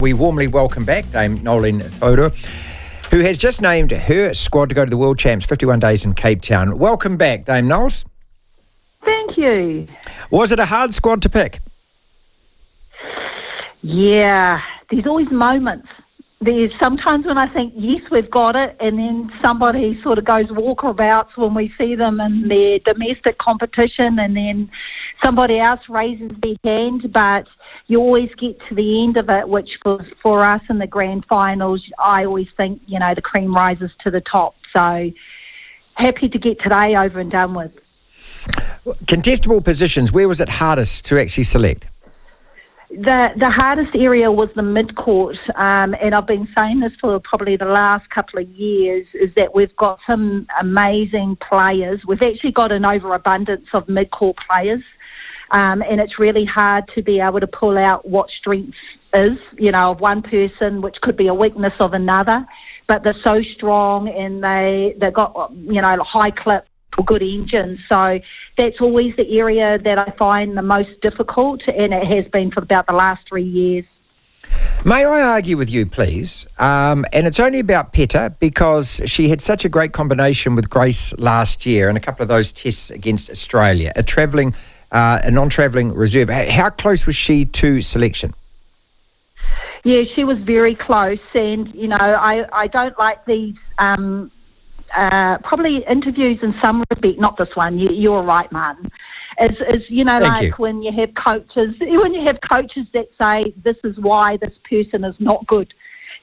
We warmly welcome back Dame Noeline Taurua, who has just named her squad to go to the World Champs 51 days in Cape Town. Welcome back, Dame Noels. Thank you. Was it a hard squad to pick? Yeah, there's always moments. There's sometimes when I think, yes, we've got it, and then somebody sort of goes walkabouts when we see them in their domestic competition, and then somebody else raises their hand, but you always get to the end of it, which for us in the grand finals, I always think, the cream rises to the top. So happy to get today over and done with. Contestable positions, where was it hardest to actually select? The hardest area was the midcourt, and I've been saying this for probably the last couple of years, is that we've got some amazing players. We've actually got an overabundance of midcourt players, and it's really hard to be able to pull out what strength is, of one person, which could be a weakness of another, but they're so strong and they've got, high clip, good engines. So that's always the area that I find the most difficult, and it has been for about the last 3 years. May I argue with you, please? And it's only about Peta, because she had such a great combination with Grace last year and a couple of those tests against Australia, a non-travelling reserve. How close was she to selection? Yeah, she was very close, and, I don't like these probably interviews in some respect, not this one, you're right, Martin, is when you have coaches that say this is why this person is not good,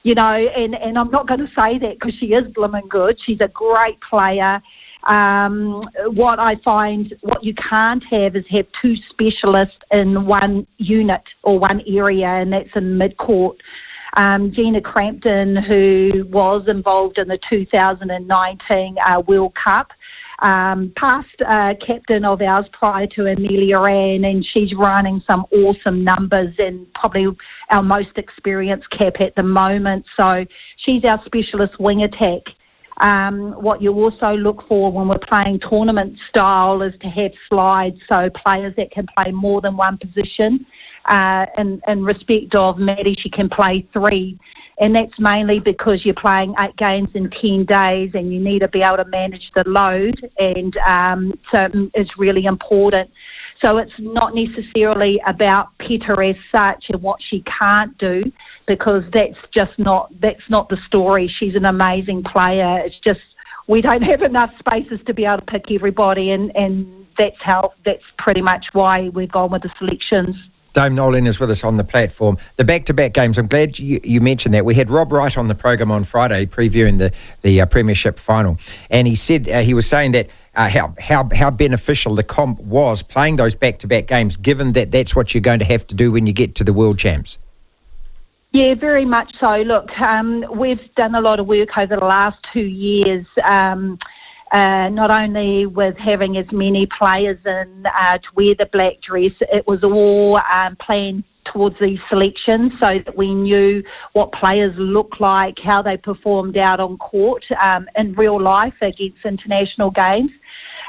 and I'm not going to say that because she is blooming good. She's a great player. What I find, what you can't have is have two specialists in one unit or one area, and that's in midcourt. Gina Crampton, who was involved in the 2019 World Cup, past captain of ours prior to Amelia Ann, and she's running some awesome numbers and probably our most experienced cap at the moment. So she's our specialist wing attack. What you also look for when we're playing tournament style is to have slides, so players that can play more than one position. In respect of Maddie, she can play 3, and that's mainly because you're playing 8 games in 10 days and you need to be able to manage the load, and so it's really important. So it's not necessarily about Peta as such and what she can't do, because that's not the story. She's an amazing player. It's just we don't have enough spaces to be able to pick everybody, and that's pretty much why we've gone with the selections. Dame Noeline is with us on the platform. The back-to-back games, I'm glad you mentioned that. We had Rob Wright on the program on Friday previewing the Premiership final, and he said he was saying that how beneficial the comp was playing those back-to-back games, given that that's what you're going to have to do when you get to the World Champs. Yeah, very much so. Look, we've done a lot of work over the last 2 years, not only with having as many players in to wear the black dress, it was all planned towards these selections so that we knew what players look like, how they performed out on court in real life against international games.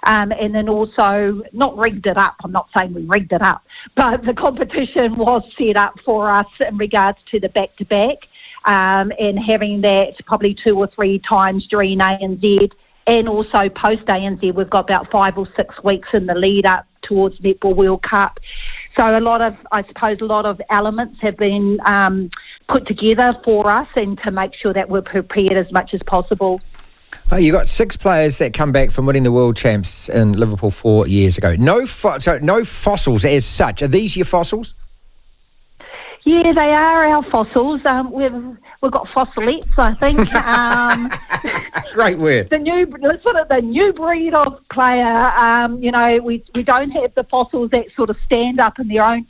And then also, not rigged it up, I'm not saying we rigged it up, but the competition was set up for us in regards to the back-to-back, and having that probably 2 or 3 times during ANZ. And also post-ANZ, we've got about 5 or 6 weeks in the lead-up towards Netball World Cup. So a lot of elements have been put together for us, and to make sure that we're prepared as much as possible. Oh, you got 6 players that come back from winning the World Champs in Liverpool 4 years ago. No fossils as such. Are these your fossils? Yeah, they are our fossils. We've got fossillettes, I think. Great word. The new breed of player. We don't have the fossils that sort of stand up in their own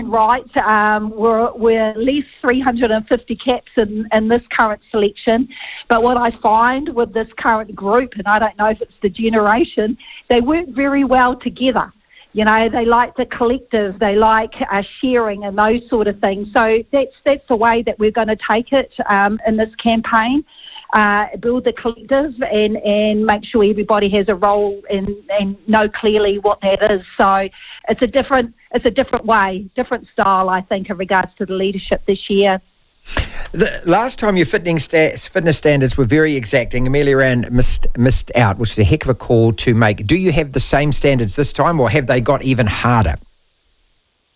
right. We're at least 350 caps in this current selection. But what I find with this current group, and I don't know if it's the generation, they work very well together. You know, they like the collective, they like sharing and those sort of things. So that's the way that we're going to take it in this campaign. Build the collective and make sure everybody has a role and know clearly what that is. So it's a different way, different style, I think, in regards to the leadership this year. The last time your fitness standards were very exacting, Amelia Ann missed out, which is a heck of a call to make. Do you have the same standards this time, or have they got even harder?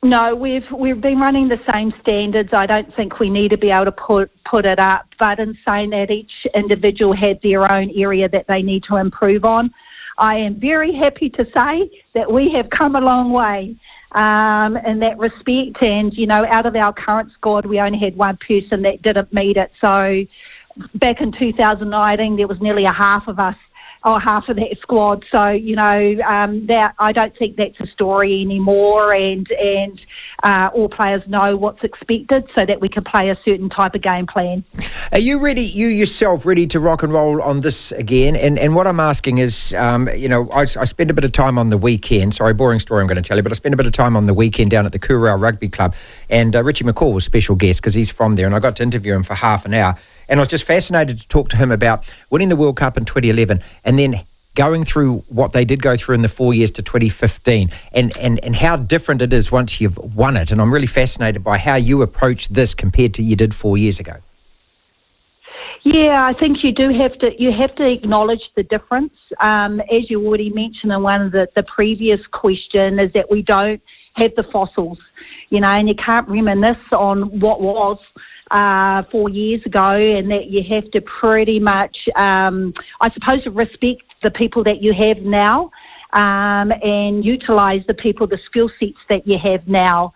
No, we've been running the same standards. I don't think we need to be able to put it up. But in saying that, each individual had their own area that they need to improve on. I am very happy to say that we have come a long way in that respect. And, you know, out of our current squad, we only had one person that didn't meet it. So back in 2019, there was nearly half of us, or half of that squad. So, you know, that I don't think that's a story anymore, and all players know what's expected so that we can play a certain type of game plan. Are you ready, you yourself, ready to rock and roll on this again? And what I'm asking is, you know, I spent a bit of time on the weekend. Sorry, boring story I'm going to tell you, but I spent a bit of time on the weekend down at the Kurau Rugby Club, and Richie McCaw was special guest because he's from there, and I got to interview him for half an hour. And I was just fascinated to talk to him about winning the World Cup in 2011 and then going through what they did go through in the 4 years to 2015 and how different it is once you've won it. And I'm really fascinated by how you approach this compared to you did 4 years ago. Yeah, I think you have to acknowledge the difference. As you already mentioned in one of the previous question, is that we don't have the fossils, you know, and you can't reminisce on what was 4 years ago, and that you have to pretty much, I suppose, respect the people that you have now and utilise the skill sets that you have now.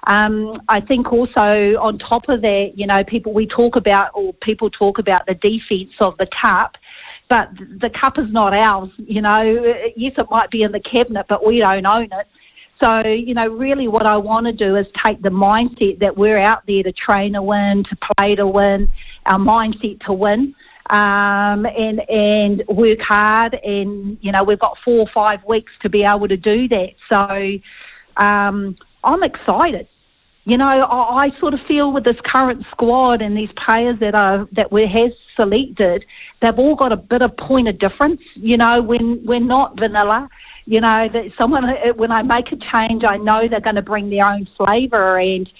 I think also on top of that, you know, people talk about the defence of the cup, but the cup is not ours. You know, yes, it might be in the cabinet, but we don't own it. So, you know, really what I want to do is take the mindset that we're out there to train to win, to play to win, our mindset to win, and work hard. And, you know, we've got 4 or 5 weeks to be able to do that. So I'm excited. You know, I sort of feel with this current squad and these players that we have selected, they've all got a bit of point of difference. You know, we're not vanilla. You know, that when I make a change, I know they're going to bring their own flavour. And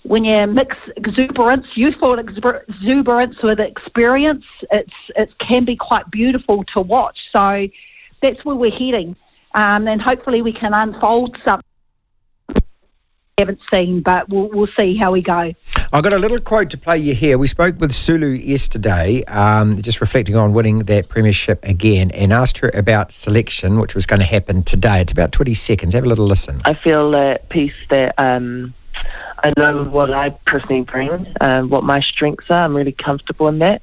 when you mix youthful exuberance with experience, it can be quite beautiful to watch. So that's where we're heading, and hopefully we can unfold something we haven't seen, but we'll see how we go. I've got a little quote to play you here. We spoke with Sulu yesterday, just reflecting on winning that premiership again, and asked her about selection, which was going to happen today. It's about 20 seconds. Have a little listen. I feel at peace that I know what I personally bring, what my strengths are. I'm really comfortable in that.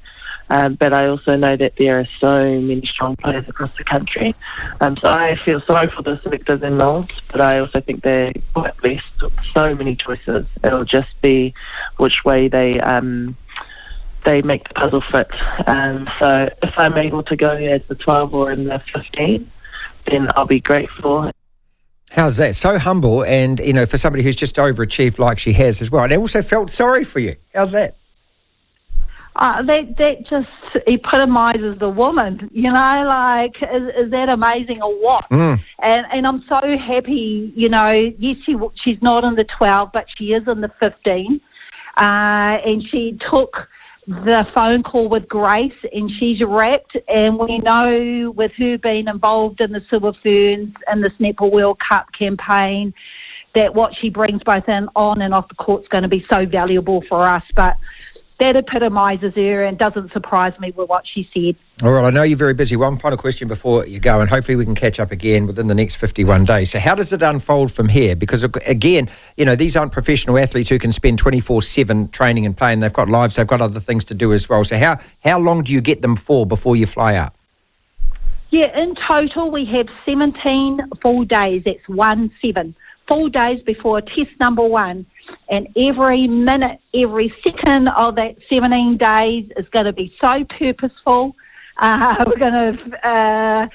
But I also know that there are so many strong players across the country. So I feel sorry for the selectors and Knowles, but I also think they're quite blessed with so many choices. It'll just be which way they make the puzzle fit. So if I'm able to go as the 12 or in the 15, then I'll be grateful. How's that? So humble, and, you know, for somebody who's just overachieved like she has as well. And I also felt sorry for you. How's that? That just epitomises the woman, you know, like, is that amazing or what? And I'm so happy, you know, yes, she's not in the 12, but she is in the 15. And she took the phone call with grace, and she's wrapped, and we know with her being involved in the Silver Ferns and this Netball World Cup campaign, that what she brings both on and off the court is going to be so valuable for us. But that epitomises her and doesn't surprise me with what she said. All right, I know you're very busy. One final question before you go, and hopefully we can catch up again within the next 51 days. So how does it unfold from here? Because, again, you know, these aren't professional athletes who can spend 24/7 training and playing. They've got lives, they've got other things to do as well. So how long do you get them for before you fly out? Yeah, in total we have 17 full days. That's 1-7. Full days before test number 1. And every minute, every second of that 17 days is going to be so purposeful. We're going to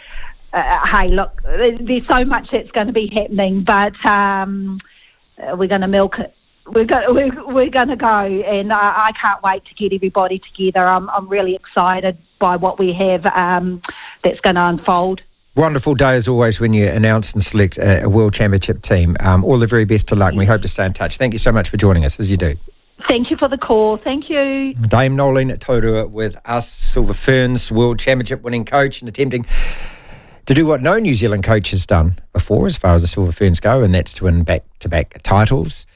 hey, look, there's so much that's going to be happening, but we're going to milk it. We're going to go, and I can't wait to get everybody together. I'm really excited by what we have that's going to unfold. Wonderful day as always when you announce and select a World Championship team. All the very best of luck, and we hope to stay in touch. Thank you so much for joining us, as you do. Thank you for the call. Thank you. Dame Noeline Taurua with us, Silver Ferns World Championship winning coach, and attempting to do what no New Zealand coach has done before as far as the Silver Ferns go, and that's to win back-to-back titles.